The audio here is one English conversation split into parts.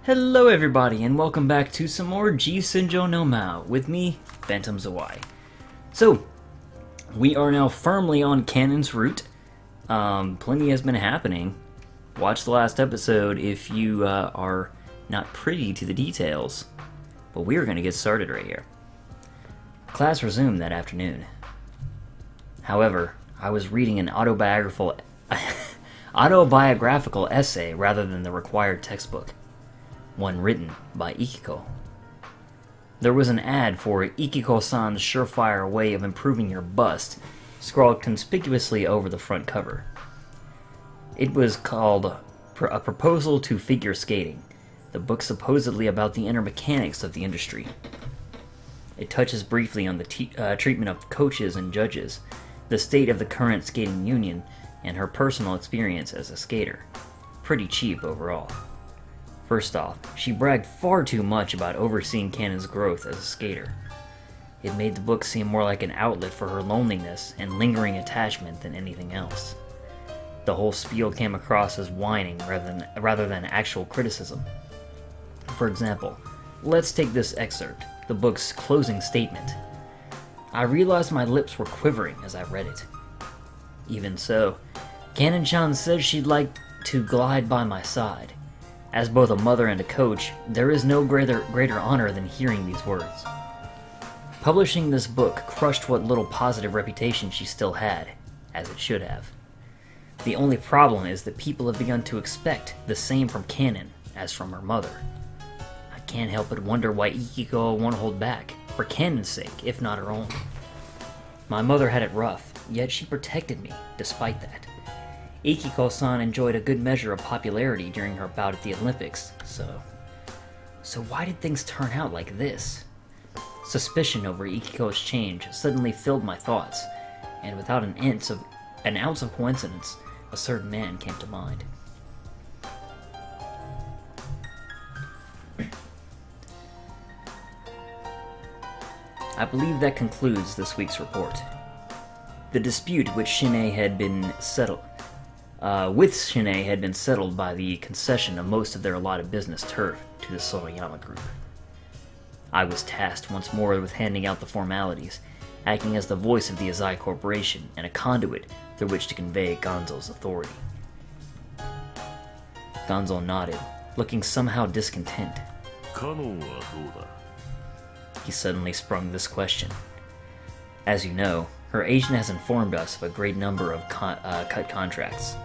Hello everybody, and welcome back to some more G-Senjou no Maou with me, Phantom Zawai. So, we are now firmly on Kanon's route. Plenty has been happening. Watch the last episode if you are not privy to the details. But we are going to get started right here. Class resumed that afternoon. However, I was reading an autobiographical essay rather than the required textbook. One written by Ikiko. There was an ad for Ikiko-san's surefire way of improving your bust, scrawled conspicuously over the front cover. It was called A Proposal to Figure Skating, the book supposedly about the inner mechanics of the industry. It touches briefly on the treatment of coaches and judges, the state of the current skating union, and her personal experience as a skater. Pretty cheap overall. First off, she bragged far too much about overseeing Kanon's growth as a skater. It made the book seem more like an outlet for her loneliness and lingering attachment than anything else. The whole spiel came across as whining rather than actual criticism. For example, let's take this excerpt, the book's closing statement. I realized my lips were quivering as I read it. Even so, Kanon-chan says she'd like to glide by my side. As both a mother and a coach, there is no greater honor than hearing these words. Publishing this book crushed what little positive reputation she still had, as it should have. The only problem is that people have begun to expect the same from Kanon as from her mother. I can't help but wonder why Ikiko won't hold back, for Kanon's sake, if not her own. My mother had it rough, yet she protected me, despite that. Ikiko-san enjoyed a good measure of popularity during her bout at the Olympics, so why did things turn out like this? Suspicion over Ikiko's change suddenly filled my thoughts, and without an ounce of coincidence, a certain man came to mind. I believe that concludes this week's report. The dispute with Shinnei had been settled by the concession of most of their allotted business turf to the Sorayama group. I was tasked once more with handing out the formalities, acting as the voice of the Azai Corporation and a conduit through which to convey Gonzo's authority. Gonzo nodded, looking somehow discontent. He suddenly sprung this question. As you know, her agent has informed us of a great number of cut contracts.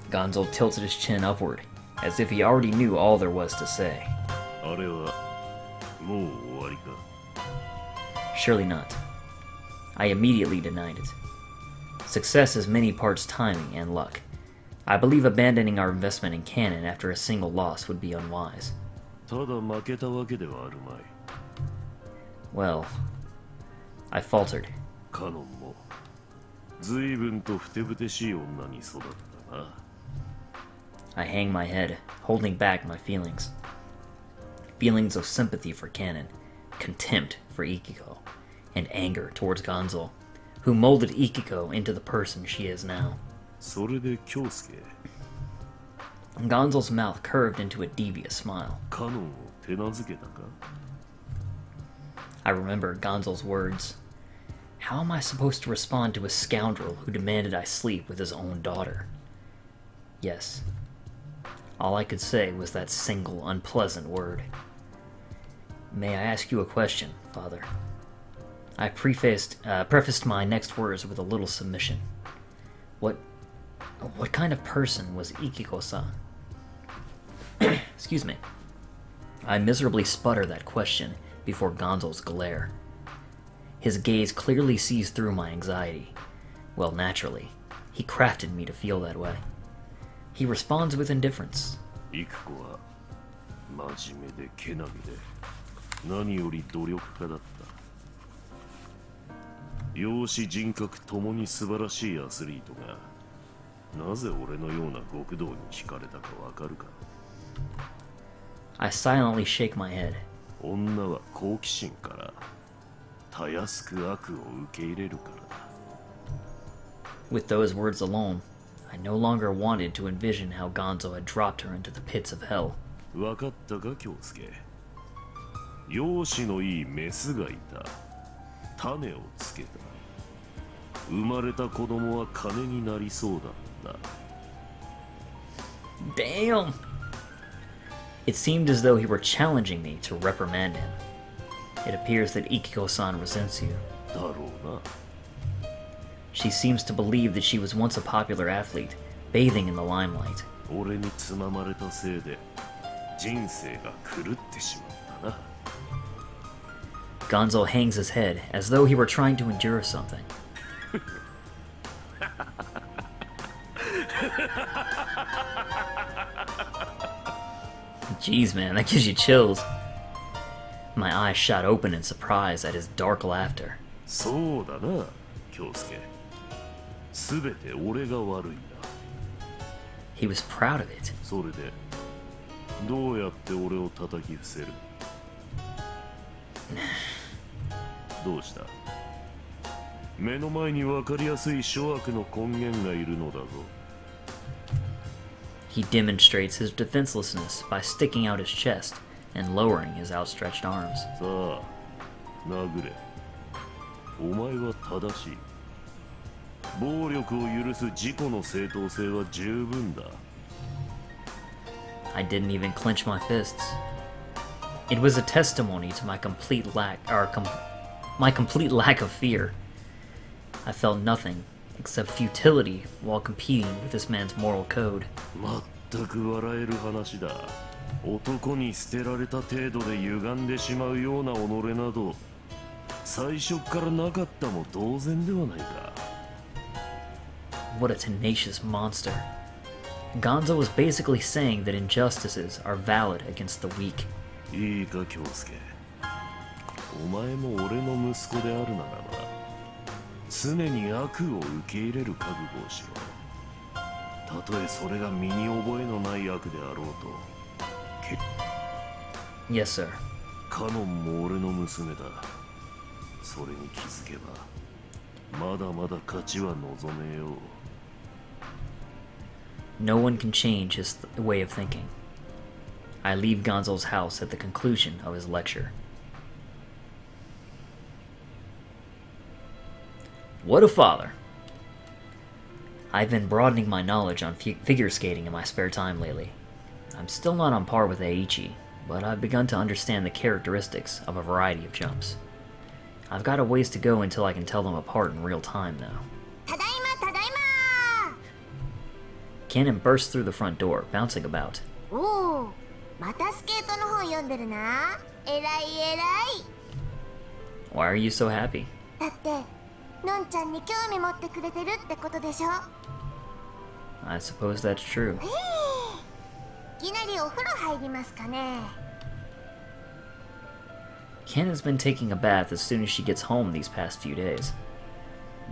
Gonzo tilted his chin upward, as if he already knew all there was to say. Surely not. I immediately denied it. Success is many parts timing and luck. I believe abandoning our investment in Kanon after a single loss would be unwise. Well, I faltered. I hang my head, holding back my feelings. Feelings of sympathy for Kanon, contempt for Ikiko, and anger towards Gonzo, who molded Ikiko into the person she is now. Gonzo's mouth curved into a devious smile. I remember Gonzo's words. How am I supposed to respond to a scoundrel who demanded I sleep with his own daughter? Yes. All I could say was that single unpleasant word. May I ask you a question, Father? I prefaced my next words with a little submission. What kind of person was Ikiko-san? Excuse me. I miserably sputter that question before Gonzo's glare. His gaze clearly sees through my anxiety. Well, naturally, he crafted me to feel that way. He responds with indifference. I silently shake my head. With those words alone, I no longer wanted to envision how Gonzo had dropped her into the pits of hell. わかったか、京介。容姿のいいメスがいた。種をつけた。生まれた子供は金になりそうだった。Damn! It seemed as though he were challenging me to reprimand him. It appears that Ikiko-san resents you. だろうな。She seems to believe that she was once a popular athlete, bathing in the limelight. 俺につままれたせいで人生が狂ってしまったな。Gonzo hangs his head as though he were trying to endure something. Jeez, man, that gives you chills. My eyes shot open in surprise at his dark laughter. そうだな、京介。すべて俺が悪いんだ。He was proud of it. それでどうやって俺を叩き伏せる？どうした？目の前に分かりやすい諸悪の根源がいるのだぞ。He demonstrates his defenselessness by sticking out his chest and lowering his outstretched arms. さあ、殴れ。お前は正しい。暴力を許す自己の正当性は十分だ。I didn't even clench my fists. It was a testimony to my complete lack of fear. I felt nothing except futility while competing with this man's moral code. 全く笑える話だ。男に捨てられた程度で歪んでしまうような己など最初からなかったも同然ではないか。What a tenacious monster. Gonzo was basically saying that injustices are valid against the weak. いいか、京介。お前も俺の息子であるならば常に悪を受け入れる覚悟をしろ。たとえそれが身に覚えのない悪であろうと。Yes, sir. カノンも俺の娘だ。それに気づけばまだまだ勝ちは望めよう。No one can change his way of thinking. I leave Gonzo's house at the conclusion of his lecture. What a father! I've been broadening my knowledge on figure skating in my spare time lately. I'm still not on par with Eiichi, but I've begun to understand the characteristics of a variety of jumps. I've got a ways to go until I can tell them apart in real time now. Tadaima, tadaima! Kanon bursts through the front door, bouncing about. Oh, またスケートの本読んでるな。えらいえらい。 Why are you so happy? だってのんちゃんに興味持ってくれてるってことでしょ。 I suppose that's true. いきなりお風呂入りますかね。 Kanon's been taking a bath as soon as she gets home these past few days.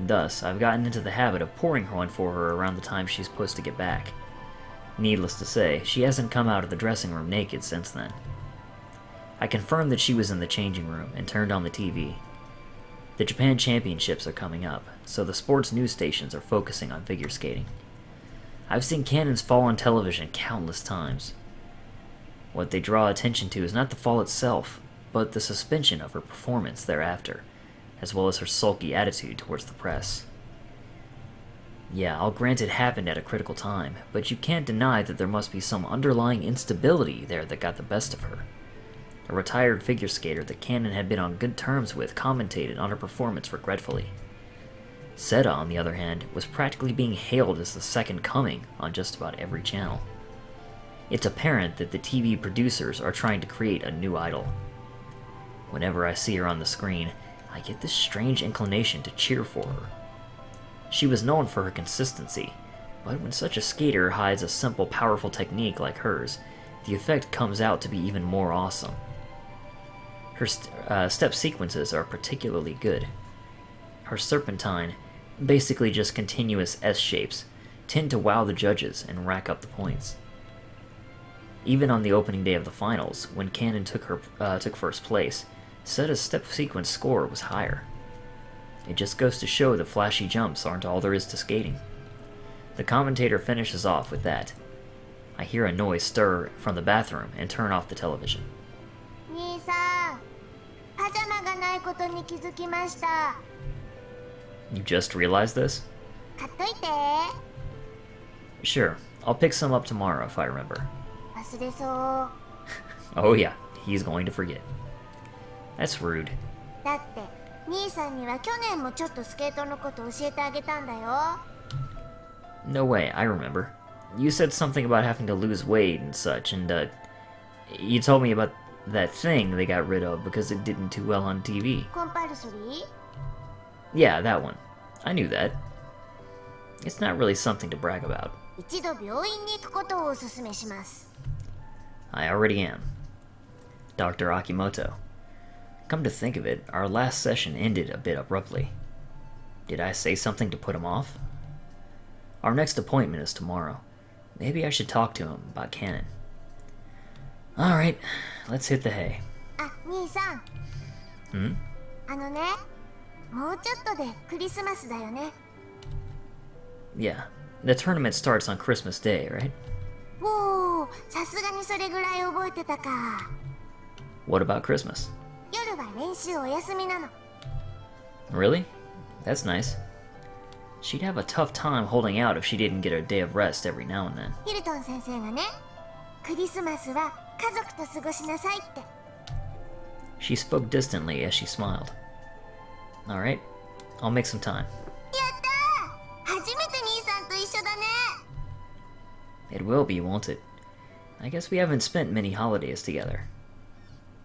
Thus, I've gotten into the habit of pouring one for her around the time she's supposed to get back. Needless to say, she hasn't come out of the dressing room naked since then. I confirmed that she was in the changing room and turned on the TV. The Japan Championships are coming up, so the sports news stations are focusing on figure skating. I've seen Kanon's fall on television countless times. What they draw attention to is not the fall itself, but the suspension of her performance thereafter, as well as her sulky attitude towards the press. Yeah, I'll grant it happened at a critical time, but you can't deny that there must be some underlying instability there that got the best of her. A retired figure skater that Kanon had been on good terms with commentated on her performance regretfully. Seta, on the other hand, was practically being hailed as the second coming on just about every channel. It's apparent that the TV producers are trying to create a new idol. Whenever I see her on the screen, I get this strange inclination to cheer for her. She was known for her consistency, but when such a skater hides a simple, powerful technique like hers, the effect comes out to be even more awesome. Her step sequences are particularly good. Her serpentine, basically just continuous S-shapes, tend to wow the judges and rack up the points. Even on the opening day of the finals, when Kanon took first place, Seta's step sequence score was higher. It just goes to show that flashy jumps aren't all there is to skating. The commentator finishes off with that. I hear a noise stir from the bathroom and turn off the television. 兄さん、パジャマがないことに気づきました。 You just realized this? 買っといて。 Sure, I'll pick some up tomorrow if I remember. 忘れそう。 Oh yeah, he's going to forget. That's rude. だって兄さんには去年もちょっとスケートのこと教えてあげたんだよ。 No way, I remember. You said something about having to lose weight and such, and you told me about that thing they got rid of because it didn't do well on TV. コンパルソリー？ Yeah, that one. I knew that. It's not really something to brag about. 一度病院に行くことをお勧めします。 I already am. Dr. Akimoto. Come to think of it, our last session ended a bit abruptly. Did I say something to put him off? Our next appointment is tomorrow. Maybe I should talk to him about Kanon. Alright, let's hit the hay. あ、兄さん。 Hmm? あのね、もうちょっとでクリスマスだよね。 Yeah, the tournament starts on Christmas Day, right? おー、さすがにそれぐらい覚えてたか。 What about Christmas? 夜は練習お休みなの。 Really? That's nice. She'd have a tough time holding out if she didn't get a day of rest every now and then. ヒルトン先生がね、クリスマスは家族と過ごしなさいって。 She spoke distantly as she smiled. Alright, I'll make some time. やったー！初めて兄さんと一緒だね。 It will be, won't it? I guess we haven't spent many holidays together.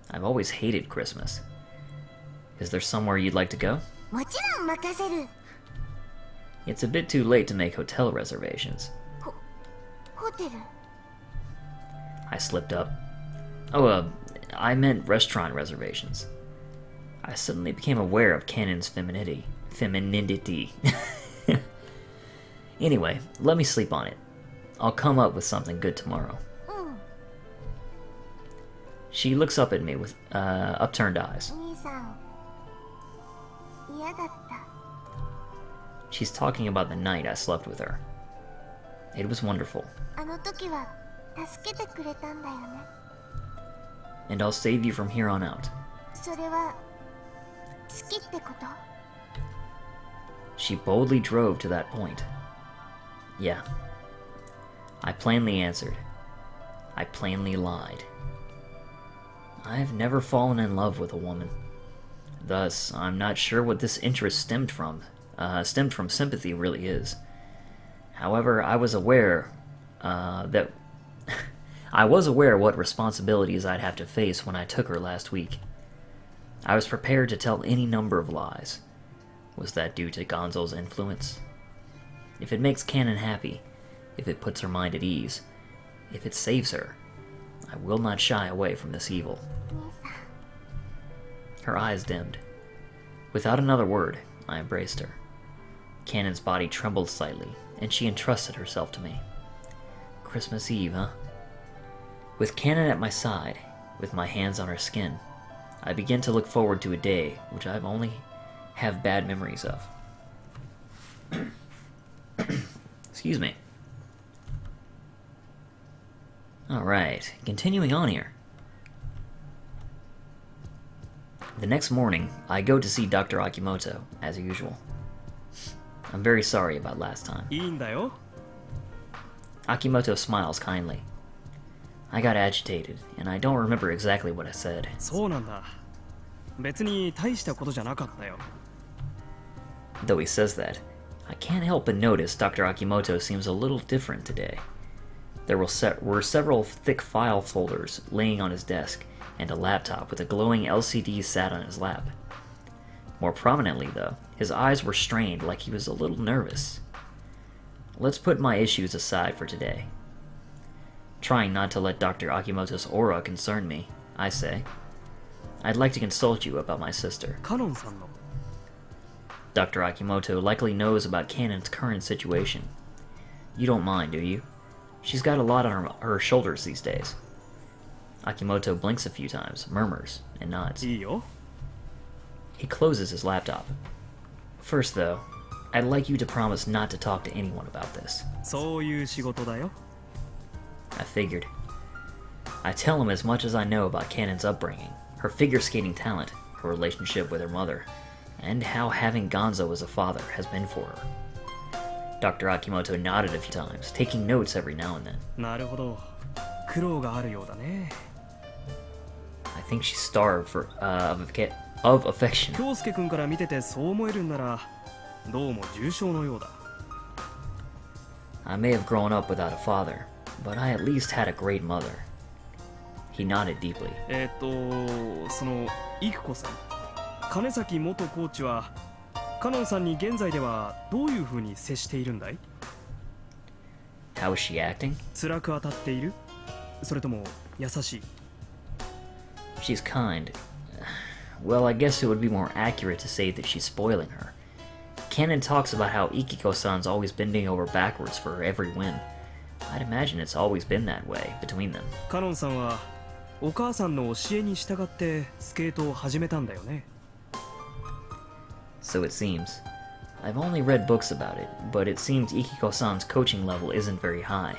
I've always hated Christmas. Is there somewhere you'd like to go? もちろん任せる。 It's a bit too late to make hotel reservations. ホテル？ I slipped up. Oh, I meant restaurant reservations. I suddenly became aware of Kanon's femininity. Anyway, let me sleep on it. I'll come up with something good tomorrow. うん。 She looks up at me with upturned eyes. 兄さん、嫌だった。 She's talking about the night I slept with her. It was wonderful. あの時は助けてくれたんだよね。 And I'll save you from here on out. それは好きってこと？ She boldly drove to that point. Yeah. I plainly answered. I plainly lied. I've never fallen in love with a woman. Thus, I'm not sure what this interest stemmed from sympathy really is. However, I was aware I was aware what responsibilities I'd have to face when I took her last week. I was prepared to tell any number of lies. Was that due to Gonzo's influence? If it makes Kanon happy, if it puts her mind at ease, if it saves her, I will not shy away from this evil. 兄さん。 Her eyes dimmed. Without another word, I embraced her. Kanon's body trembled slightly, and she entrusted herself to me. Christmas Eve, huh? With Kanon at my side, with my hands on her skin, I began to look forward to a day which I've only have bad memories of. Excuse me. Alright, continuing on here. The next morning, I go to see Dr. Akimoto, as usual. I'm very sorry about last time. いいんだよ。 Akimoto smiles kindly. I got agitated, and I don't remember exactly what I said. そうなんだ。別に大したことじゃなかったよ。 Though he says that, I can't help but notice Dr. Akimoto seems a little different today. There were several thick file folders laying on his desk, and a laptop with a glowing LCD sat on his lap. More prominently, though, his eyes were strained like he was a little nervous. Let's put my issues aside for today. Trying not to let Dr. Akimoto's aura concern me, I say, I'd like to consult you about my sister. カノンさんの。 Dr. Akimoto likely knows about Kanon's current situation. You don't mind, do you? She's got a lot on her shoulders these days. Akimoto blinks a few times, murmurs, and nods. いいよ。 He closes his laptop. First, though, I'd like you to promise not to talk to anyone about this. そういう仕事だよ。 I figured. I tell him as much as I know about Kanon's upbringing, her figure skating talent, her relationship with her mother, and how having Gonzo as a father has been for her. Dr. Akimoto nodded a few times, taking notes every now and then. なるほど。苦労があるようだね。I think she's starved of affection. 京介君から見ててそう思えるんなら、どうも重症のようだ。I may have grown up without a father, but I at least had a great mother. He nodded deeply. その育子さん、金崎元コーチはカノンさんに現在ではどういう風に接しているんだい？ How is she acting? 辛く当たっている？それとも優しい？ She's kind. Well, I guess it would be more accurate to say that she's spoiling her. Kanon talks about how Ikiko-san's always bending over backwards for every win. I'd imagine it's always been that way between them. カノンさんはお母さんの教えに従ってスケートを始めたんだよね。So it seems. I've only read books about it, but it seems Ikiko-san's coaching level isn't very high,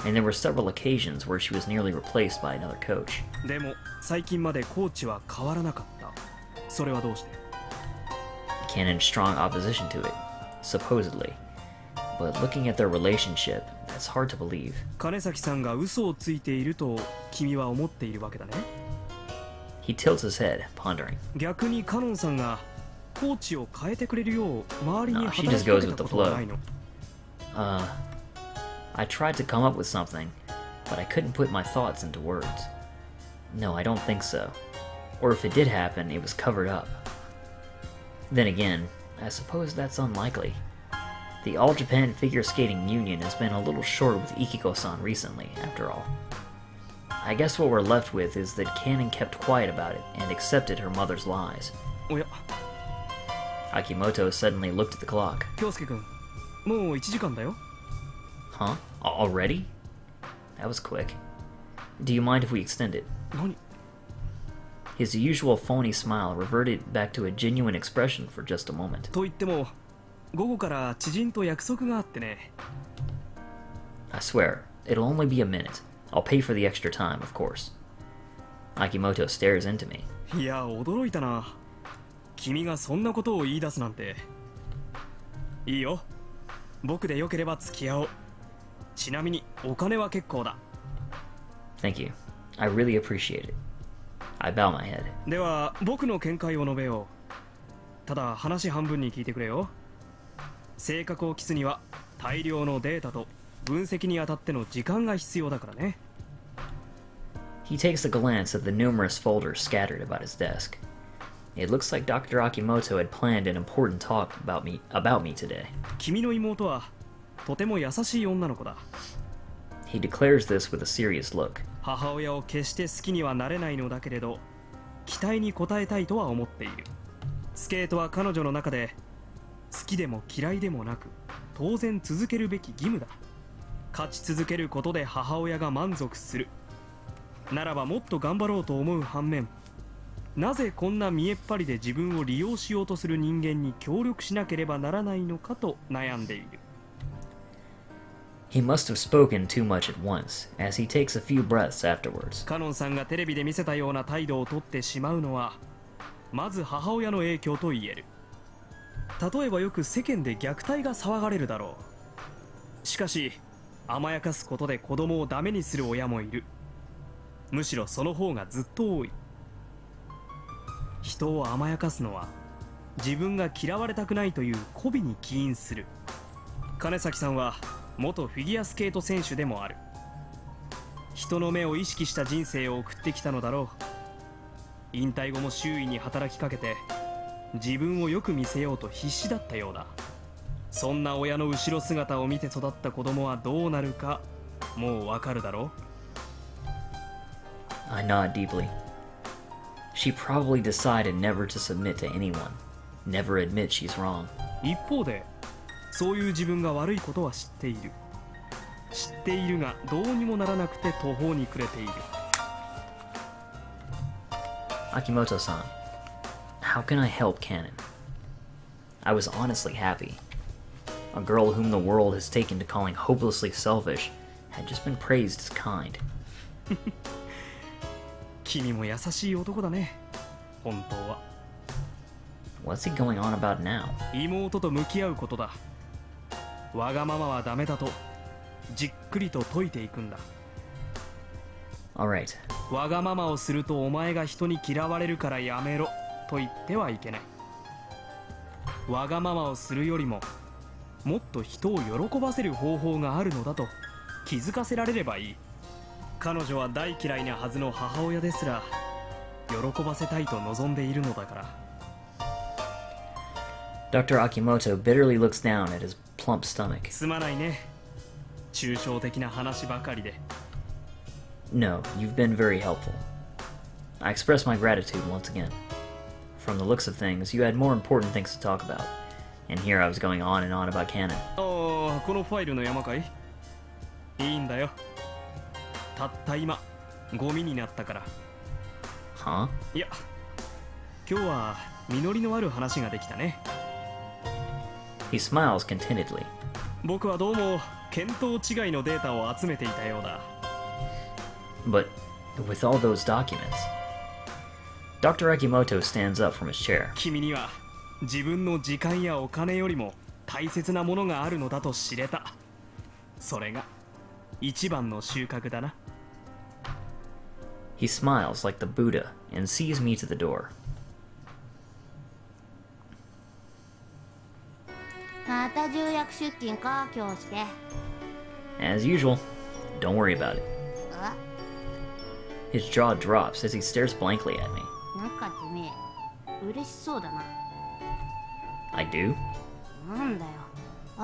and there were several occasions where she was nearly replaced by another coach. でも最近までコーチは変わらなかった。それはどうして？ Kanon's strong opposition to it, supposedly. But looking at their relationship, that's hard to believe. 金崎さんが嘘をついていると君は思っているわけだね。He tilts his head, pondering. 逆にカノンさんがコーチを変えてくれるよう周りに No, she 働 just きか goes け with た the ことは flow. ないの？ I tried to come up with something, but I couldn't put my thoughts into words. No, I don't think so. Or if it did happen, it was covered up. Then again, I suppose that's unlikely. The All-Japan Figure Skating Union has been a little short with Ikiko-san recently, after all. I guess what we're left with is that Kanon kept quiet about it and accepted her mother's lies. おや、 Akimoto suddenly looked at the clock. 京介君、もう1時間だよ。 Huh? Already? That was quick. Do you mind if we extend it? 何？ His usual phony smile reverted back to a genuine expression for just a moment. と言っても午後から知人と約束があってね。 I swear, it'll only be a minute. I'll pay for the extra time, of course. Akimoto stares into me. いや、驚いたな。君がそんなことを言い出すなんて。いいよ。僕でよければ付き合おう。ちなみにお金は結構だ。 Thank you. I really appreciate it. I bow my head. では僕の見解を述べよう。ただ話半分に聞いてくれよ。性格を期すには大量のデータと分析にあたっての時間が必要だからね。 He takes a glance at the numerous folders scattered about his desk. It looks like Dr. Akimoto had planned an important talk about me today. 君の妹はとても優しい女の子だ。 He declares this with a serious look. 母親を決して好きにはなれないのだけれど、期待に応えたいとは思っている。スケートは彼女の中で好きでも嫌いでもなく当然続けるべき義務だ。勝ち続けることで母親が満足するならばもっと頑張ろうと思う反面、なぜこんな見えっ張りで自分を利用しようとする人間に協力しなければならないのかと悩んでいる。 He must have spoken too much at once, as he takes a few breaths afterwards. カノンさんがテレビで見せたような態度をとってしまうのはまず母親の影響と言える。例えばよく世間で虐待が騒がれるだろう。しかし甘やかすことで子供をダメにする親もいる。むしろその方がずっと多い。人を甘やかすのは自分が嫌われたくないという媚びに起因する。金崎さんは元フィギュアスケート選手でもある。人の目を意識した人生を送ってきたのだろう。引退後も周囲に働きかけて自分をよく見せようと必死だったようだ。そんな親の後ろ姿を見て育った子供はどうなるかもうわかるだろう。 I nod deeply. She probably decided never to submit to anyone, never admit she's wrong. 一方でそういう自分が悪いことは知っている。知っているがどうにもならなくて途方に暮れている。 Akimoto-san, how can I help Kanon? I was honestly happy. A girl whom the world has taken to calling hopelessly selfish had just been praised as kind. 君も優しい男だね、本当は。 What's he going on about now? 妹と向き合うことだ。わがままはダメだとじっくりと説いていくんだ。 Alright. わがままをするとお前が人に嫌われるからやめろと言ってはいけない。わがままをするよりももっと人を喜ばせる方法があるのだと気づかせられればいい。彼女は大嫌いなはずの母親ですら喜ばせたいと望んでいるのだから。 Dr. Akimoto bitterly looks down at his plump stomach. すまないね、抽象的な話ばかりで。 No, you've been very helpful. I express my gratitude once again. From the looks of things, you had more important things to talk about. And here I was going on and on about Kanon. ああ、このファイルの山かい？いいんだよ。たった今、ゴミになったから。 Huh? いや、今日は実りのある話ができたね。 He smiles contentedly. 僕はどうも見当違いのデータを集めていたようだ。 But with all those documents... Dr. Akimoto stands up from his chair. 君には自分の時間やお金よりも大切なものがあるのだと知れた。それが一番の収穫だな。 He smiles like the Buddha and sees me to the door. また重役出勤か、京介。 As usual, don't worry about it. His jaw drops as he stares blankly at me. なんかてめえ、嬉しそうだな。 I do? なんだよ、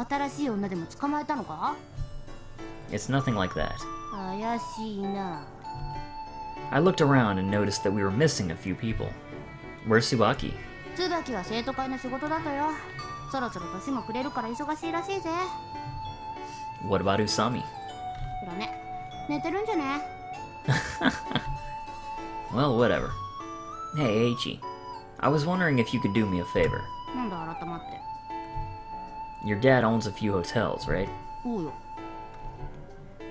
新しい女でも捕まえたのか？ It's nothing like that. 怪しいな。 I looked around and noticed that we were missing a few people. Where's Subaki? 椿は生徒会の仕事だとよ。そろそろ年もくれるから忙しいらしいぜ。 What about Usami? ほらね、寝てるんじゃね？ Well, whatever. Hey, Eiichi. I was wondering if you could do me a favor. なんだ改まって。 Your dad owns a few hotels, right? おうよ。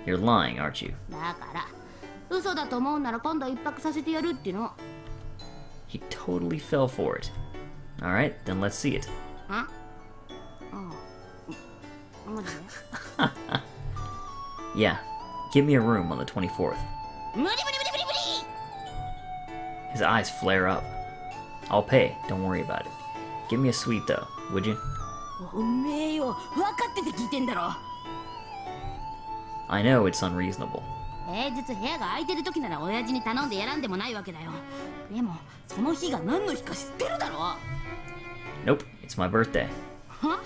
You're lying, aren't you? だから嘘だと思うなら今度一泊させてやるっての。 He totally fell for it. Alright, then let's see it. ああ、マジで？ Yeah, give me a room on the 24th. 無理無理無理無理無理。 His eyes flare up. I'll pay, don't worry about it. Give me a suite though, would you? おめえよ、分かってて聞いてんだろ。 I know it's unreasonable. 平日部屋が空いてる時なら親父に頼んでやらんでもないわけだよ。でもその日が何の日か知ってるだろ。 Nope, it's my birthday. は？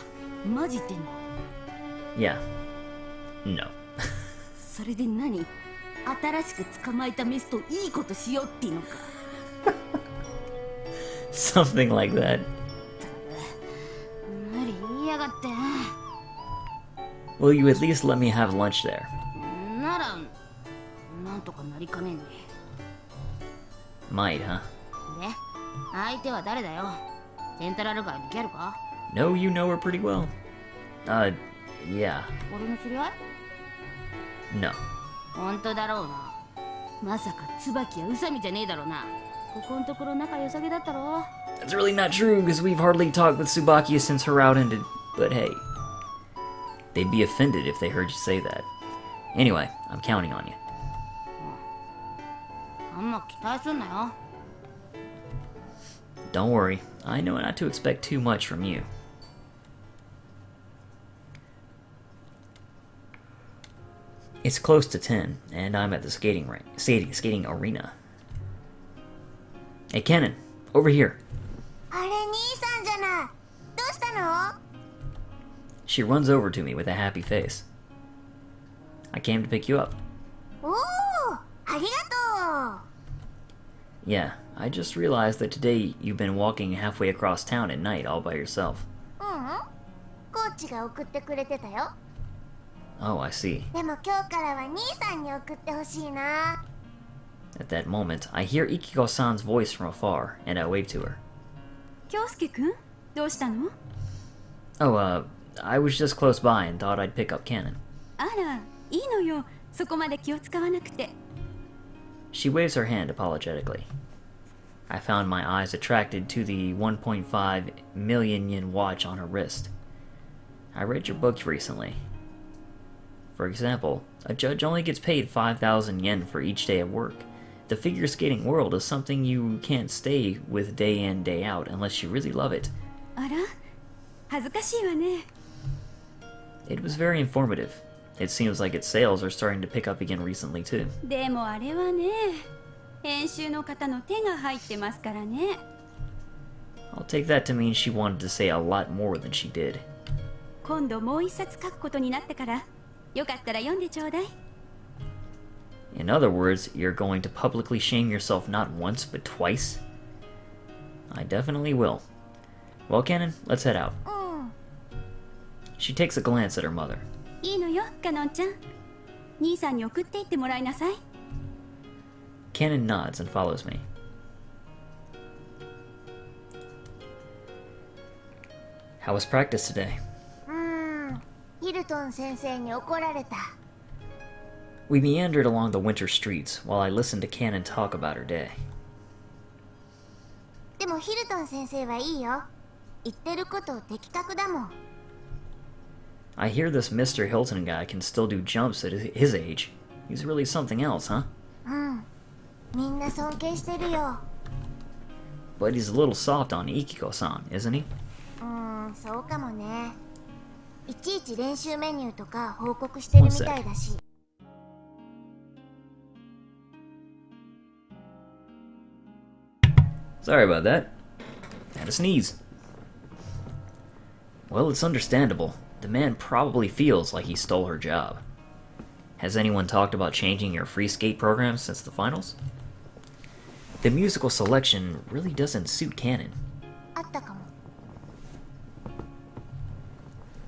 マジ言ってんの？ Yeah. No. それで何？新しく捕まえたメスといいことしようっていうのか。Something like that. 無理言いやがって。 Will you at least let me have lunch there? ならなんとかなりかねんね。 Might, huh? で、相手は誰だよ？セントラル街のギャルか？ No, you know her pretty well. Yeah. 俺の知り合い？ No. 本当だろうな。まさか椿や宇佐美じゃねえだろうな。ここんところ仲良さげだったろ。 That's really not true, because we've hardly talked with Subakia since her route ended. But hey, they'd be offended if they heard you say that. Anyway, I'm counting on you. あんま期待すんなよ。 Don't worry, I know not to expect too much from you. It's close to 10, and I'm at the skating arena. Hey, Kanon, over here. あれ兄さんじゃない。どうしたの？ She runs over to me with a happy face. I came to pick you up. おお、ありがとう。 Yeah, I just realized that today you've been walking halfway across town at night all by yourself. ううん、コーチが送ってくれてたよ。 Oh, I see. でも今日からは兄さんに送ってほしいな。 At that moment, I hear Ichiko-san's voice from afar, and I wave to her. 京介くん、どうしたの？ Oh, I was just close by and thought I'd pick up Kanon. あら、いいのよ。そこまで気を使わなくて。 She waves her hand apologetically. I found my eyes attracted to the 1.5 million yen watch on her wrist. I read your book recently. For example, a judge only gets paid 5,000 yen for each day of work. The figure skating world is something you can't stay with day in, day out unless you really love it. あら、恥ずかしいわね。 It was very informative. It seems like its sales are starting to pick up again recently too. でもあれはね、編集の方の手が入ってますからね。 I'll take that to mean she wanted to say a lot more than she did. 今度もう一冊書くことになったから、よかったら読んでちょうだい。 In other words, you're going to publicly shame yourself not once, but twice? I definitely will. Well, Kanon, let's head out. She takes a glance at her mother. いいのよ、カノンちゃん。兄さんに送っていってもらいなさい。 Kanon nods and follows me. How was practice today? ヒルトン先生に怒られた。 We meandered along the winter streets while I listened to Kanon talk about her day. でもヒルトン先生はいいよ。言ってること的確だもん。 I hear this Mr. Hilton guy can still do jumps at his age. He's really something else, huh? みんな尊敬してるよ。 But he's a little soft on Ikiko-san, isn't he? そうかもね。いちいち練習メニューとか報告してるみたいだし。 Sorry about that. Had a sneeze. Well, it's understandable. The man probably feels like he stole her job. Has anyone talked about changing your free skate program since the finals? The musical selection really doesn't suit Kanon. あったかも。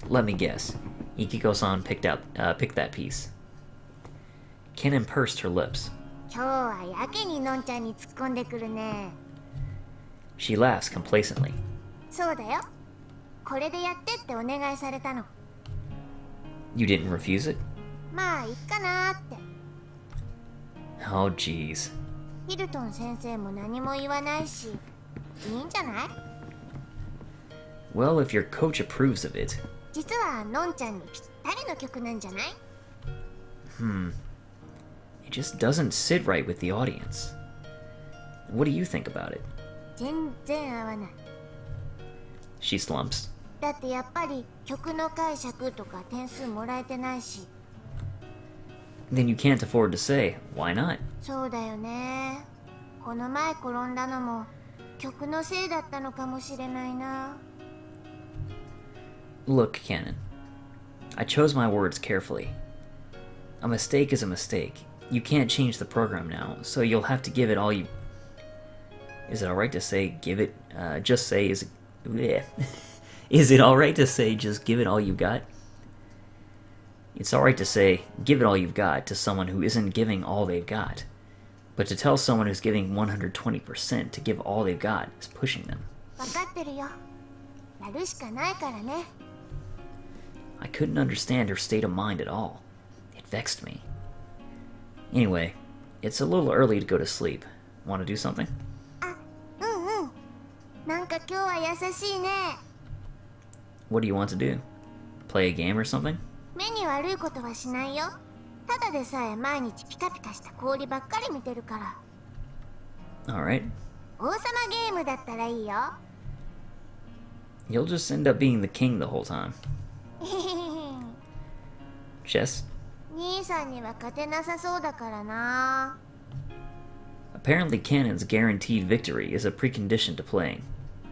Let me guess. Ikiko-san picked that piece. Kanon pursed her lips. 今日はやけにのんちゃんに突っ込んでくるね。 She laughs complacently. そうだよ。これでやってってお願いされたの。 You didn't refuse it? まあいっかなーって。 Oh, jeez. ヒルトン先生も何も言わないし、いいんじゃない？ Well, if your coach approves of it. 実はのんちゃんにぴったりの曲なんじゃない？ It just doesn't sit right with the audience. What do you think about it? 全然合わない。 She slumps. だってやっぱり曲の解釈とか点数もらえてないし。 Then you can't afford to say, why not? そうだよね。この前転んだのも曲のせいだったのかもしれないな。 Look, Kanon. I chose my words carefully. A mistake is a mistake. You can't change the program now, so you'll have to give it all you... Is it alright to say, give it... just say, is it... Bleh. Is it alright to say, just give it all you got? It's alright to say, give it all you've got to someone who isn't giving all they've got. But to tell someone who's giving 120% to give all they've got is pushing them. わかってるよ。やるしかないからね。 I couldn't understand her state of mind at all. It vexed me. Anyway, it's a little early to go to sleep. Want to do something? なんか今日は優しいね。 What do you want to do? Play a game or something? 目に悪いことはしないよ。ただでさえ毎日ピカピカした氷ばっかり見てるから。 Alright. 王様ゲームだったらいいよ。 You'll just end up being the king the whole time. Chess? 兄さんには勝てなさそうだからな。 Apparently Kanon's guaranteed victory is a precondition to playing.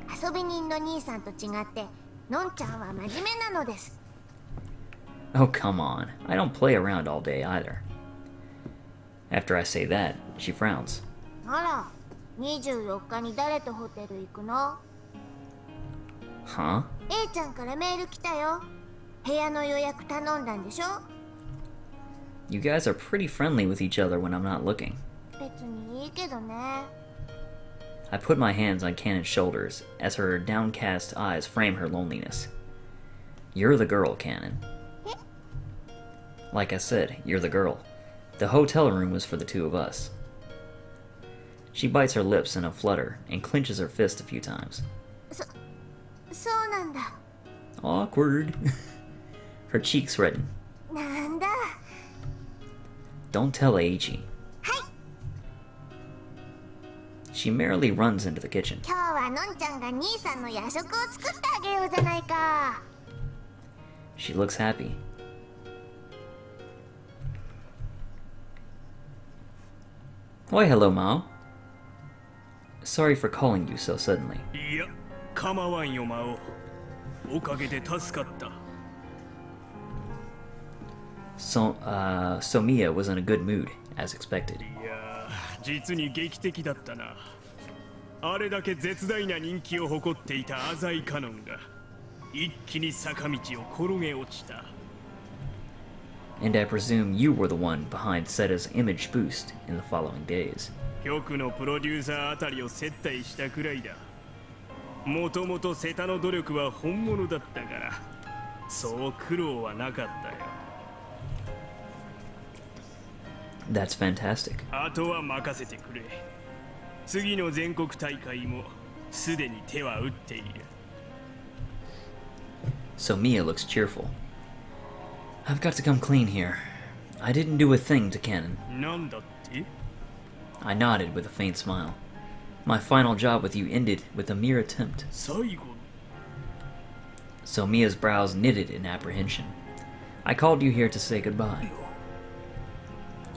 遊び人の兄さんと違ってのんちゃんは真面目なのです。 Oh, come on. I don't play around all day either. After I say that, she frowns. あら、24日に誰とホテル行くの？ Huh? A ちゃんからメール来たよ。部屋の予約頼んだんでしょ？ You guys are pretty friendly with each other when I'm not looking. 別にいいけどね。 I put my hands on Kanon's shoulders as her downcast eyes frame her loneliness. You're the girl, Kanon. Like I said, you're the girl. The hotel room was for the two of us. She bites her lips in a flutter and clenches her fist a few times. そうなんだ。 Awkward. Her cheeks redden. なんだ。 Don't tell Eiichi. はい。 She merrily runs into the kitchen. 今日はのんちゃんが兄さんの夜食を作ってあげようじゃないか。 She looks happy. Why, hello, Mao. Sorry for calling you so suddenly. いや構わんよ魔王。おかげで助かった。 So Mia was in a good mood, as expected. いや実に劇的だったな。あれだけ絶大な人気を誇っていた浅井カノンが一気に坂道を転げ落ちた。 And I presume you were the one behind Seta's image boost in the following days. 局のプロデューサーあたりを接待したくらいだ。もともとセタの努力は本物だったから、そう苦労はなかったよ。 That's fantastic. あとは任せてくれ。次の全国大会もすでに手は打っている。 So Mia looks cheerful. I've got to come clean here. I didn't do a thing to Kanon. なんだって？ I nodded with a faint smile. My final job with you ended with a mere attempt. 最後。 So Mia's brows knitted in apprehension. I called you here to say goodbye.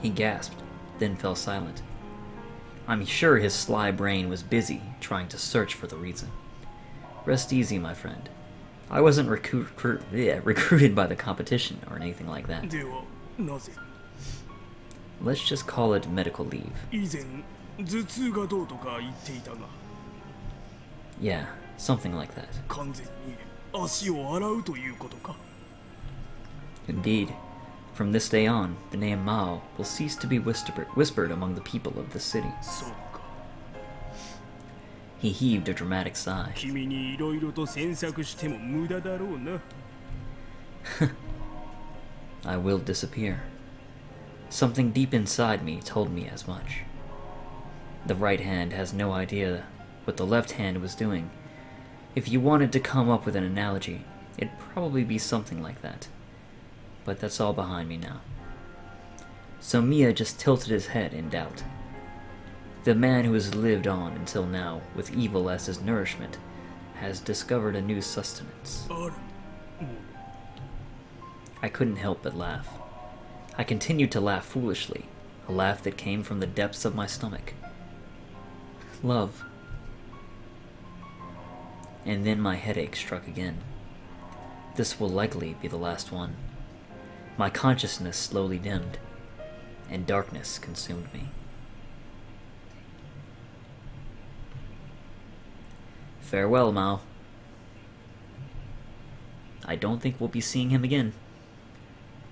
He gasped, then fell silent. I'm sure his sly brain was busy trying to search for the reason. Rest easy, my friend. I wasn't recruited by the competition or anything like that. ではなぜ？ Let's just call it medical leave. 以前頭痛がどうとか言っていたが、 Yeah, something like that. 完全に足を洗うということか。 Indeed. From this day on, the name Maou will cease to be whispered among the people of the city. そうか。 He heaved a dramatic sigh. 君にいろいろと詮索しても無駄だろうな。 I will disappear. Something deep inside me told me as much. The right hand has no idea what the left hand was doing. If you wanted to come up with an analogy, it'd probably be something like that. But that's all behind me now. So Mia just tilted his head in doubt. The man who has lived on until now with evil as his nourishment has discovered a new sustenance. ある。 I couldn't help but laugh. I continued to laugh foolishly, a laugh that came from the depths of my stomach. Love. And then my headache struck again. This will likely be the last one. My consciousness slowly dimmed, and darkness consumed me. Farewell, Mao. I don't think we'll be seeing him again.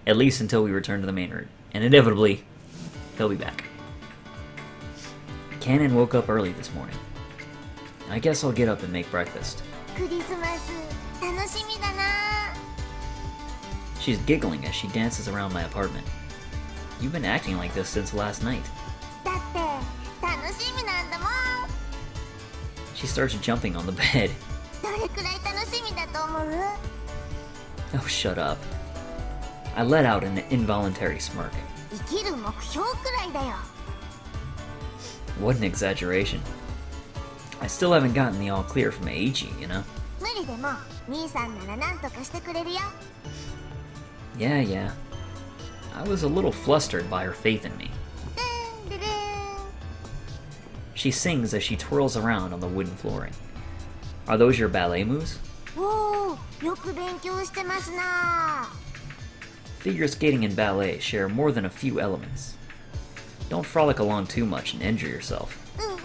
At least until we return to the main route. And inevitably, he'll be back. Kanon woke up early this morning. I guess I'll get up and make breakfast. クリスマス楽しみだな。 She's giggling as she dances around my apartment. You've been acting like this since last night. だって楽しみなんだもん。 She starts jumping on the bed. どれくらい楽しみだと思う？ Oh, shut up. I let out an involuntary smirk. 生きる目標くらいだよ。 What an exaggeration. I still haven't gotten the all clear from Eiichi, you know? 無理でも兄さんなら何とかしてくれるよ。 Yeah. I was a little flustered by her faith in me. ルンルルン。 She sings as she twirls around on the wooden flooring. Are those your ballet moves? おお、よく勉強してますな。 Figure skating and ballet share more than a few elements. Don't frolic along too much and injure yourself. うんうん。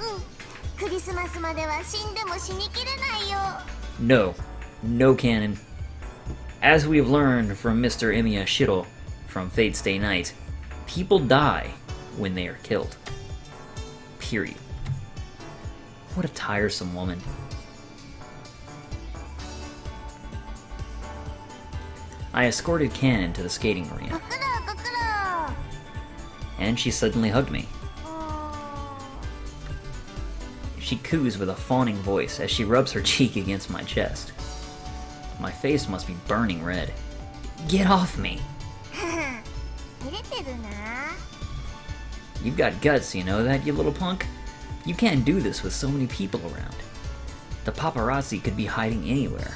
クリスマスまでは死んでも死にきれないよ。 No Kanon. As we have learned from Mr. Emiya Shiro from Fate Stay Night, people die when they are killed. Period. What a tiresome woman. I escorted Kanon to the skating arena, ご苦労ご苦労。and she suddenly hugged me. She coos with a fawning voice as she rubs her cheek against my chest. My face must be burning red. Get off me! You've got guts, you know that, you little punk? You can't do this with so many people around. The paparazzi could be hiding anywhere.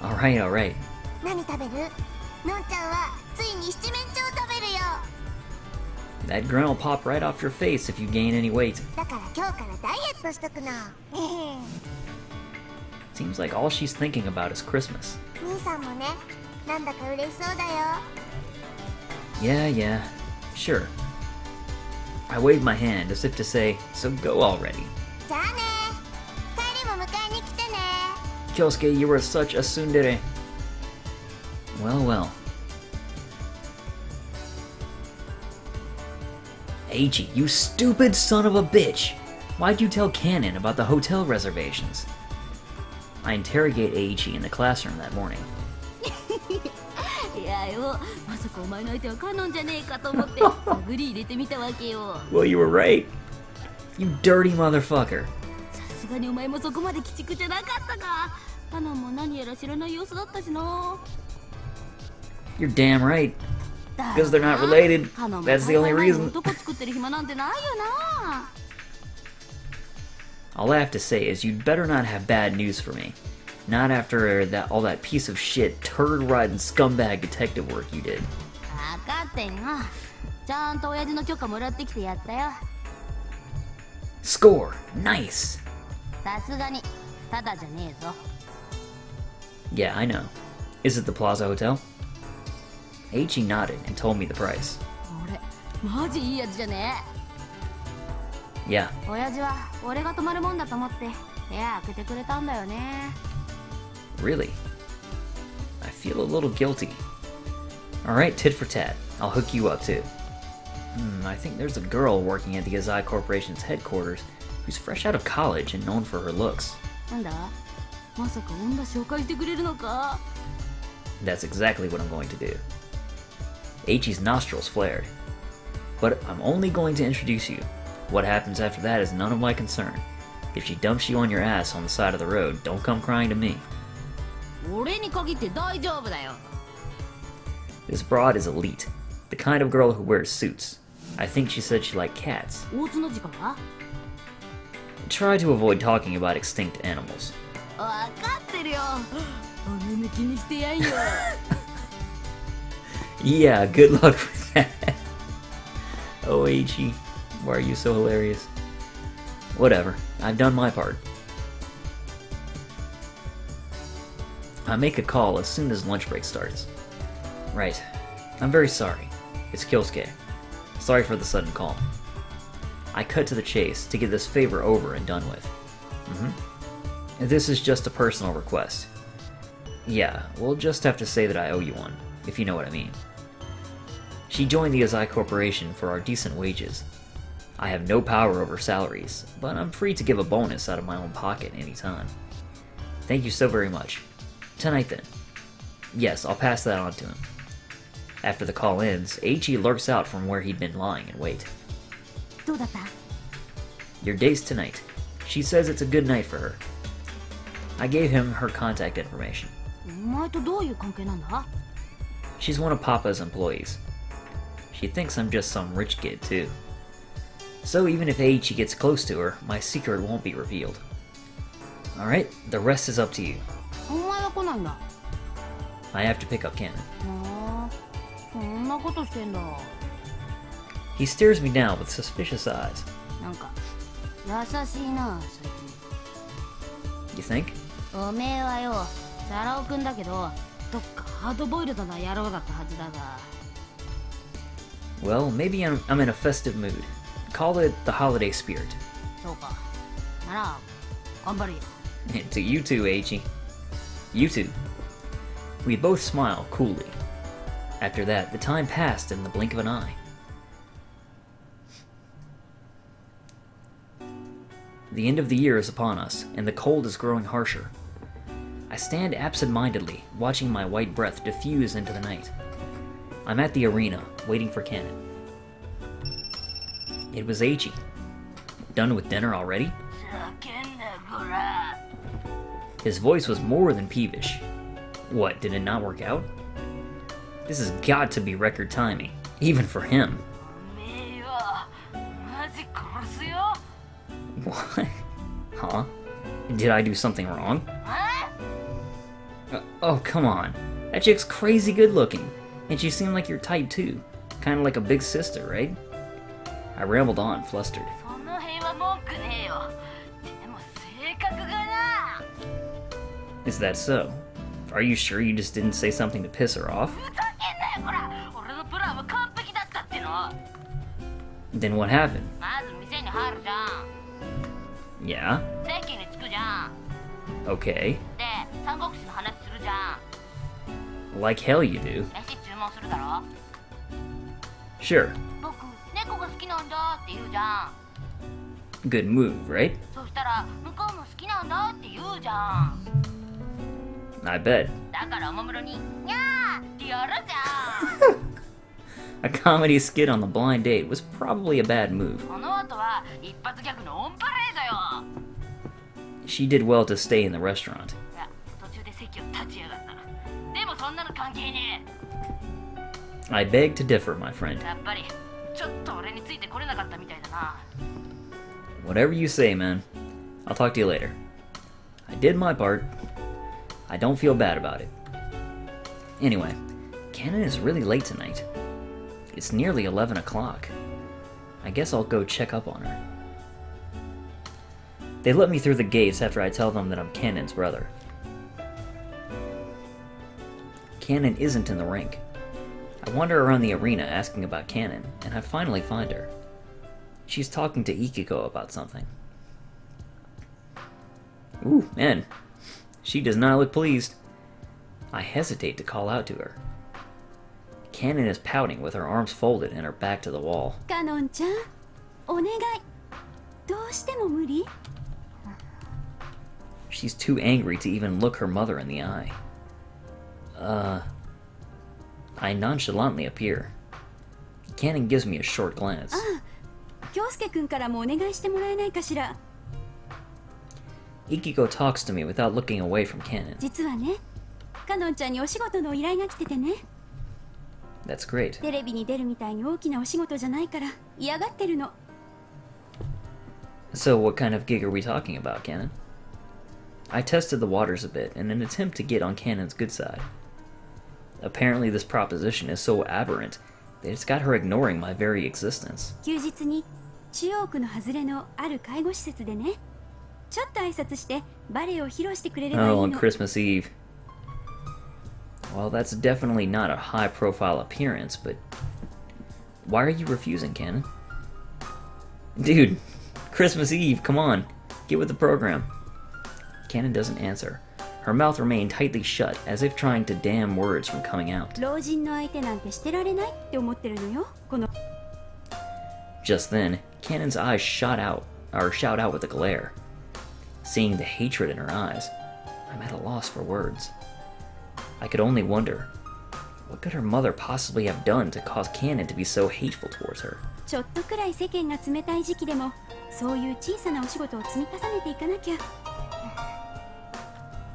Alright, alright. That grin will pop right off your face if you gain any weight. Seems like all she's thinking about is Christmas. Yeah, sure. I waved my hand as if to say, so go already. Kyousuke, you were such a tsundere. Well. Eiichi, you stupid son of a bitch! Why'd you tell Kanon about the hotel reservations? I interrogate Eiichi in the classroom that morning. Well, you were right. You dirty motherfucker. You're damn right. Because they're not related. That's the only reason. All I have to say is you'd better not have bad news for me. Not after all that piece of shit, turd-riding scumbag detective work you did. Score! Nice! Yeah, I know. Is it the Plaza Hotel? Eiichi nodded and told me the price. Yeah. Really? I feel a little guilty. Alright, tit for tat. I'll hook you up too. I think there's a girl working at the Azai Corporation's headquarters who's fresh out of college and known for her looks. That's exactly what I'm going to do. Eiichi's nostrils flared. But I'm only going to introduce you. What happens after that is none of my concern. If she dumps you on your ass on the side of the road, don't come crying to me. This broad is elite. The kind of girl who wears suits. I think she said she liked cats. Try to avoid talking about extinct animals. Yeah, good luck with that. Oh, Eiichi, why are you so hilarious? Whatever, I've done my part. I make a call as soon as lunch break starts. Right. I'm very sorry. It's Kyousuke. Sorry for the sudden call. I cut to the chase to get this favor over and done with. This is just a personal request. Yeah, we'll just have to say that I owe you one, if you know what I mean. She joined the Azai Corporation for our decent wages. I have no power over salaries, but I'm free to give a bonus out of my own pocket anytime. Thank you so very much. Tonight then. Yes, I'll pass that on to him. After the call ends, Eiichi lurks out from where he'd been lying in wait. Your date's tonight. She says it's a good night for her. I gave him her contact information. She's one of Papa's employees. She thinks I'm just some rich kid too. So even if Eiichi gets close to her, my secret won't be revealed. Alright, the rest is up to you. I have to pick up Kanon. He stares me down with suspicious eyes. You think? Well, maybe I'm in a festive mood. Call it the holiday spirit. To you too, Eiichi. You too. We both smile coolly. After that, the time passed in the blink of an eye. The end of the year is upon us, and the cold is growing harsher. I stand absent-mindedly, watching my white breath diffuse into the night. I'm at the arena, waiting for Kanon. It was Eichi. Done with dinner already? His voice was more than peevish. What, did it not work out? This has got to be record timing, even for him. What? Huh? Did I do something wrong? Oh, come on. That chick's crazy good looking, and she seemed like your type too. Kinda like a big sister, right? I rambled on, flustered. Is that so? Are you sure you just didn't say something to piss her off? Then what happened? Yeah? Okay. Like hell you do. Sure. Good move, right? I bet. A comedy skit on the blind date was probably a bad move. She did well to stay in the restaurant. I beg to differ, my friend. Whatever you say, man. I'll talk to you later. I did my part. I don't feel bad about it. Anyway, Kanon is really late tonight. It's nearly 11 o'clock. I guess I'll go check up on her. They let me through the gates after I tell them that I'm Kanon's brother. Kanon isn't in the rink. I wander around the arena asking about Kanon, and I finally find her. She's talking to Ikiko about something. Ooh, man. She does not look pleased. I hesitate to call out to her. Kanon is pouting with her arms folded and her back to the wall. Kanon-chan, onegai. Doshitemo muri? She's too angry to even look her mother in the eye. I nonchalantly appear. Kanon gives me a short glance. Kyousuke-kunからもお願いしてもらえないかしら。Ikiko talks to me without looking away from Kanon. 実はね、カノンちゃんにお仕事の依頼が来ててね。That's great. テレビに出るみたいに大きなお仕事じゃないから嫌がってるの。So what kind of gig are we talking about, Kanon? I tested the waters a bit in an attempt to get on Kanon's good side. Apparently this proposition is so aberrant that it's got her ignoring my very existence. 休日に中央区の外れのある介護施設でね。ちょっと挨拶してバレエを披露してくれればいいの。Oh, on Christmas Eve. Well, that's definitely not a high-profile appearance, but why are you refusing, Kanon? Dude, Christmas Eve, come on, get with the program. Kanon doesn't answer. Her mouth remained tightly shut, as if trying to dam words from coming out. 老人の相手なんてしてられないって思ってるのよ。この Just then, Kanon's eyes shout out with a glare. Seeing the hatred in her eyes, I'm at a loss for words. I could only wonder, what could her mother possibly have done to cause Kanon to be so hateful towards her? ちょっとくらい世間が冷たい時期でもそういう小さなお仕事を積み重ねていかなきゃ。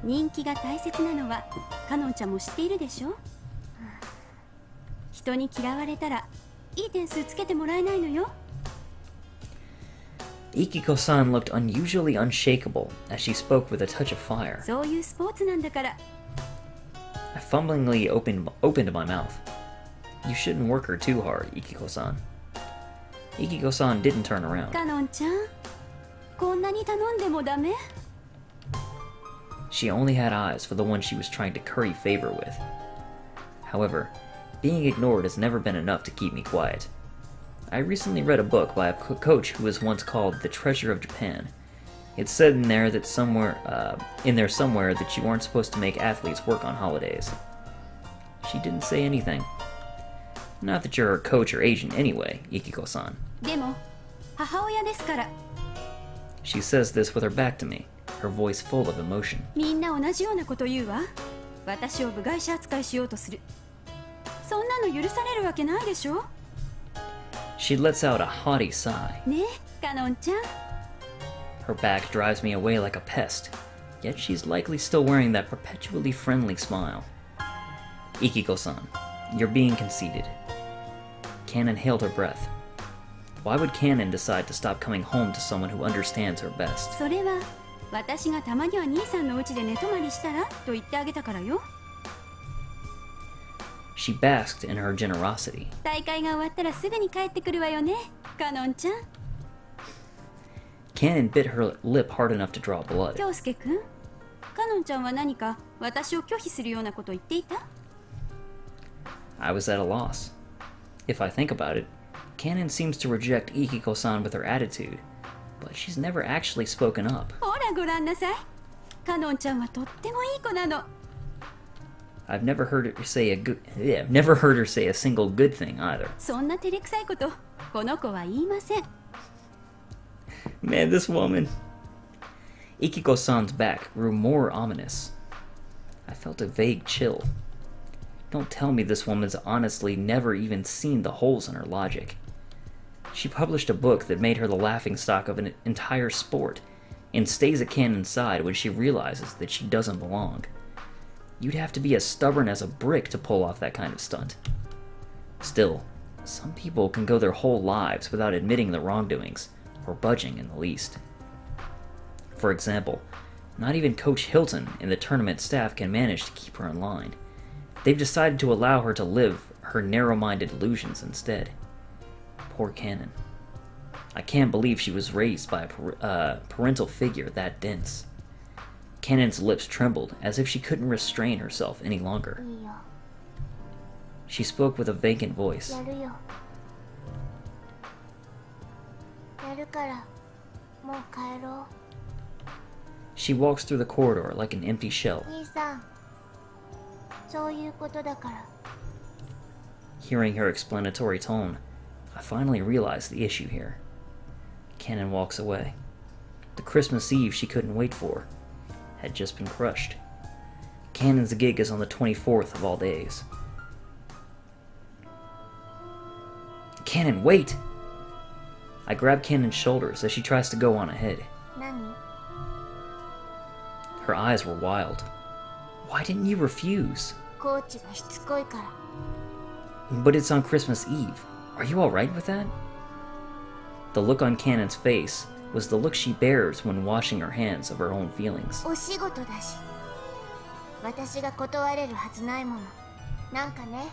人気が大切なのはカノンちゃんも知っているでしょ。人に嫌われたらいい点数つけてもらえないのよ。Ikiko-san looked unusually unshakable as she spoke with a touch of fire. そういうスポーツなんだから。I fumblingly opened my mouth. You shouldn't work her too hard, Ikiko-san. Ikiko-san didn't turn around. カノンちゃん、こんなに頼んでもダメ？ She only had eyes for the one she was trying to curry favor with. However, being ignored has never been enough to keep me quiet. I recently read a book by a coach who was once called The Treasure of Japan. It said in there that somewhere that you aren't supposed to make athletes work on holidays. She didn't say anything. Not that you're a coach or agent anyway, Ikiko-san. でも母親ですから。 She says this with her back to me. her voice full of emotion. みんな同じようなこと言うわ。私を部外者扱いしようとする。そんなの許されるわけないでしょ。 She lets out a haughty sigh. ねえ、カノンちゃん。 Her back drives me away like a pest, yet she's likely still wearing that perpetually friendly smile. Ikiko-san, you're being conceited. Kanon held her breath. Why would Kanon decide to stop coming home to someone who understands her best? それは私がたまには兄さんのお家で寝泊まりしたらと言ってあげたからよ。 She basked in her generosity. 大会が終わったらすぐに帰ってくるわよね、カノンちゃん。 Kanon bit her lip hard enough to draw blood. 京介くん、カノンちゃんは何か私を拒否するようなこと言っていた？ I was at a loss. If I think about it, Kanon seems to reject Ikiko-san with her attitude, but she's never actually spoken up. ほらごらんなさい。カノンちゃんはとってもいい子なの。 I've never heard her say never heard her say a single good thing either. そんな照れくさいことこの子は言いません。 Man, this woman. Ikiko-san's back grew more ominous. I felt a vague chill. Don't tell me this woman's honestly never even seen the holes in her logic. She published a book that made her the laughingstock of an entire sport, and stays at Kanon's side when she realizes that she doesn't belong. You'd have to be as stubborn as a brick to pull off that kind of stunt. Still, some people can go their whole lives without admitting their wrongdoings, or budging in the least. For example, not even Coach Hilton and the tournament staff can manage to keep her in line. They've decided to allow her to live her narrow-minded illusions instead. Poor Kanon. I can't believe she was raised by a parental figure that dense. Kanon's lips trembled as if she couldn't restrain herself any longer. いいよ、 She spoke with a vacant voice. やるよ。やるから、もう帰ろ She walks through the corridor like an empty shell. う。兄さん、そういうことだから。 Hearing her explanatory tone, I finally realized the issue here. Kanon walks away. The Christmas Eve she couldn't wait for had just been crushed. Kanon's gig is on the 24th of all days. Kanon, wait! I grab Kanon's shoulders as she tries to go on ahead. 何？ Her eyes were wild. Why didn't you refuse? コーチがしつこいから。 But it's on Christmas Eve. Are you alright with that? The look on Kanon's face was the look she bears when washing her hands of her own feelings. お仕事だし、私が断れるはずないもの。なんかね、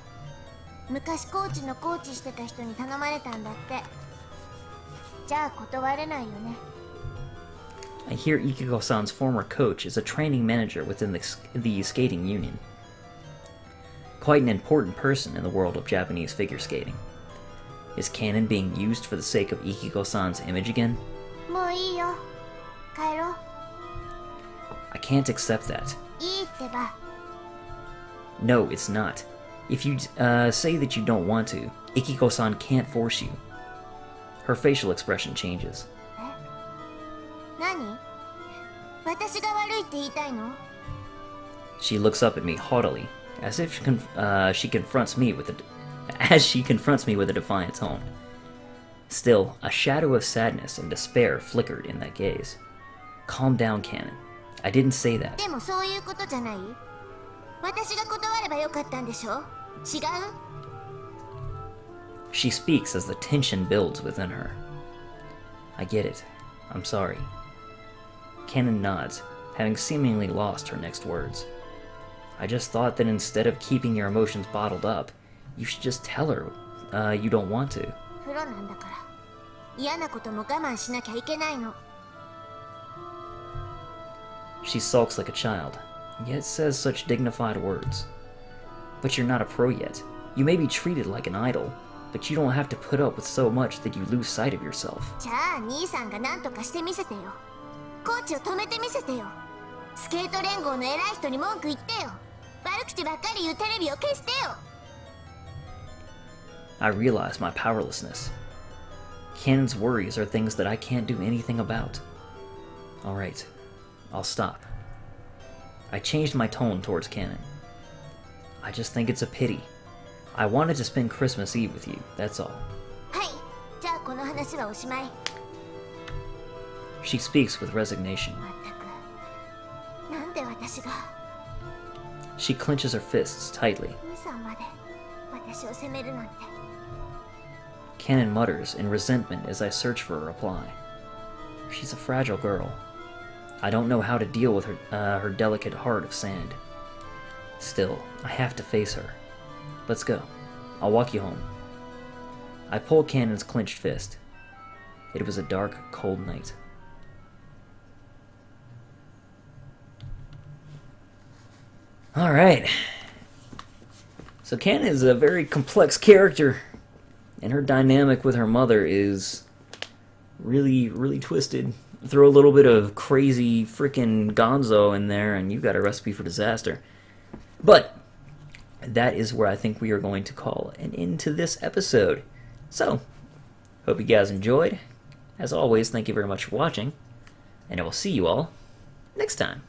昔コーチのコーチしてた人に頼まれたんだって。じゃあ断れないよね。 I hear Ikiko-san's former coach is a training manager within the skating union. Quite an important person in the world of Japanese figure skating. Is Kanon being used for the sake of Ikiko-san's image again? もういいよ。帰ろう。 I can't accept that. いいってば。 No, it's not. If you say that you don't want to, Ikiko-san can't force you. Her facial expression changes. 何？私が悪いって言いたいの？ She looks up at me haughtily, as if she confronts me with a defiant tone. Still, a shadow of sadness and despair flickered in that gaze. Calm down, Kanon. I didn't say that. でもそういうことじゃない？私が断ればよかったんでしょ？違う？ She speaks as the tension builds within her. I get it. I'm sorry. Kanon nods, having seemingly lost her next words. I just thought that instead of keeping your emotions bottled up, you should just tell her you don't want to. プロなんだから嫌なことも我慢しなきゃいけないの。 She sulks like a child, yet says such dignified words. But you're not a pro yet. You may be treated like an idol, but you don't have to put up with so much that you lose sight of yourself. じゃあ兄さんが何とかしてみせてよ。コーチを止めてみせてよ。スケート連合の偉い人に文句言ってよ。悪口ばっかり言うテレビを消してよ。 I realize my powerlessness. Kanon's worries are things that I can't do anything about. Alright, I'll stop. I changed my tone towards Kanon. I just think it's a pity. I wanted to spend Christmas Eve with you, that's all. はい、じゃあこの話はおしまい。 She speaks with resignation. まったく、なんで私が。 She clenches her fists tightly. 兄さんまで私を責めるなんて。 Kanon mutters in resentment as I search for a reply. She's a fragile girl. I don't know how to deal with her delicate heart of sand. Still, I have to face her. Let's go. I'll walk you home. I pulled Kanon's clenched fist. It was a dark, cold night. Alright. So Kanon is a very complex character, and her dynamic with her mother is really, really twisted. Throw a little bit of crazy freaking gonzo in there, and you've got a recipe for disaster. But that is where I think we are going to call an end to this episode. So, hope you guys enjoyed. As always, thank you very much for watching, and I will see you all next time.